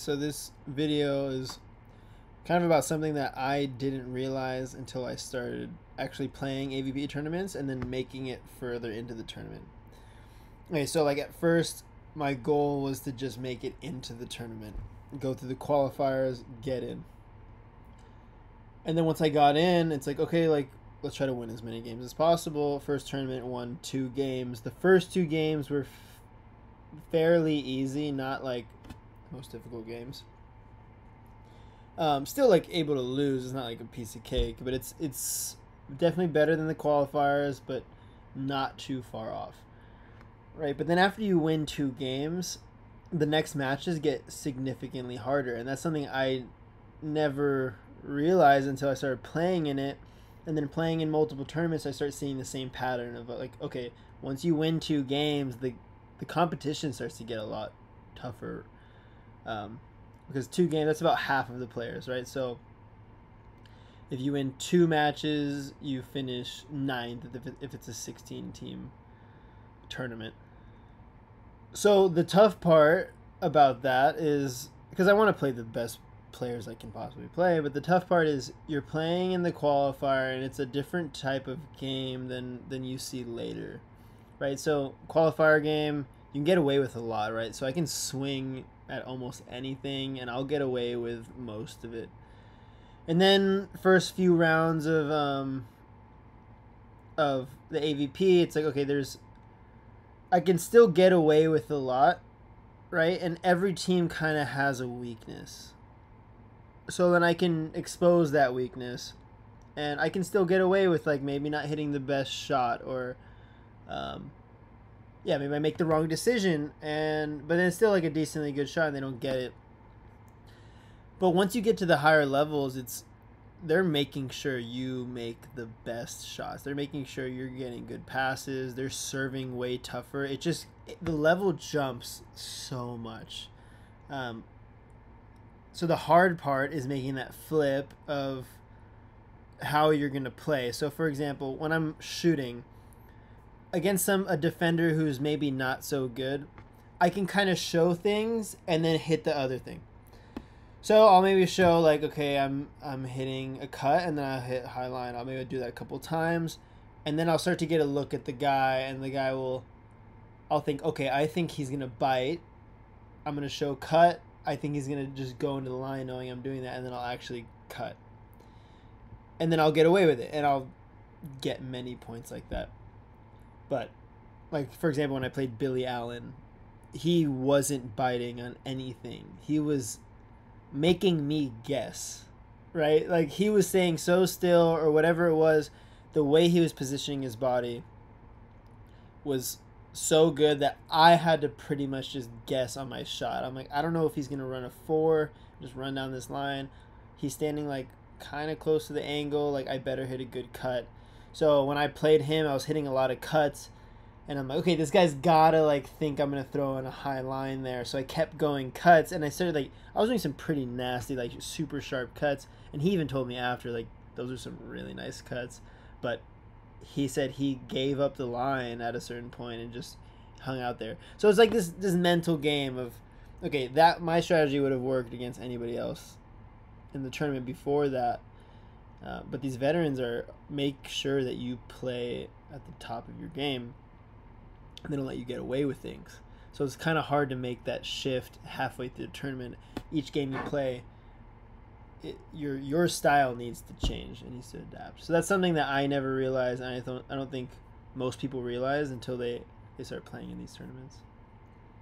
So this video is kind of about something that I didn't realize until I started actually playing AVP tournaments and then making it further into the tournament. Okay, so like at first my goal was to just make it into the tournament, go through the qualifiers, get in. And then once I got in, it's like, okay, like let's try to win as many games as possible. First tournament won 2 games. The first 2 games were fairly easy, not like most difficult games. Still like able to lose. It's not like a piece of cake, but it's definitely better than the qualifiers, but not too far off, right? But then after you win 2 games, the next matches get significantly harder, and that's something I never realized until I started playing in it. And then playing in multiple tournaments, I start seeing the same pattern of like, okay, once you win 2 games, the competition starts to get a lot tougher. Because 2 games, that's about half of the players, right? So if you win 2 matches, you finish 9th if it's a 16-team tournament. So the tough part about that is, because I want to play the best players I can possibly play, but the tough part is you're playing in the qualifier, and it's a different type of game than you see later, right? So qualifier game, you can get away with a lot, right? So I can swing at almost anything, and I'll get away with most of it. And then first few rounds of the AVP, it's like, okay, I can still get away with a lot, right? And every team kind of has a weakness. So then I can expose that weakness, and I can still get away with like maybe not hitting the best shot, or yeah, maybe I make the wrong decision, but then it's still like a decently good shot and they don't get it. But once you get to the higher levels, they're making sure you make the best shots. They're making sure you're getting good passes. They're serving way tougher. The level jumps so much. So the hard part is making that flip of how you're going to play. So for example, when I'm shooting against a defender who's maybe not so good, I can kind of show things and then hit the other thing. So I'll maybe show like, okay, I'm hitting a cut, and then I'll hit high line. I'll maybe do that a couple times, and then I'll start to get a look at the guy, and the guy I'll think, okay, I think he's gonna bite. I'm gonna show cut. I think he's gonna just go into the line knowing I'm doing that, and then I'll actually cut, and then I'll get away with it, and I'll get many points like that. But like, for example, when I played Billy Allen, he wasn't biting on anything. He was making me guess, right? Like, he was staying so still, or whatever it was, the way he was positioning his body was so good that I had to pretty much just guess on my shot. I'm like, I don't know if he's going to run a 4, just run down this line. He's standing like kind of close to the angle, like I better hit a good cut. So when I played him, I was hitting a lot of cuts, and I'm like, okay, this guy's gotta like think I'm gonna throw in a high line there. So I kept going cuts, and I started like, I was doing some pretty nasty, like super sharp cuts, and he even told me after, like, those are some really nice cuts. But he said he gave up the line at a certain point and just hung out there. So it's like this mental game of, okay, that my strategy would have worked against anybody else in the tournament before that. But these veterans make sure that you play at the top of your game, and they don't let you get away with things. So it's kind of hard to make that shift halfway through the tournament. Each game you play, your style needs to change and needs to adapt. So that's something that I never realized, and I don't think most people realize until they start playing in these tournaments.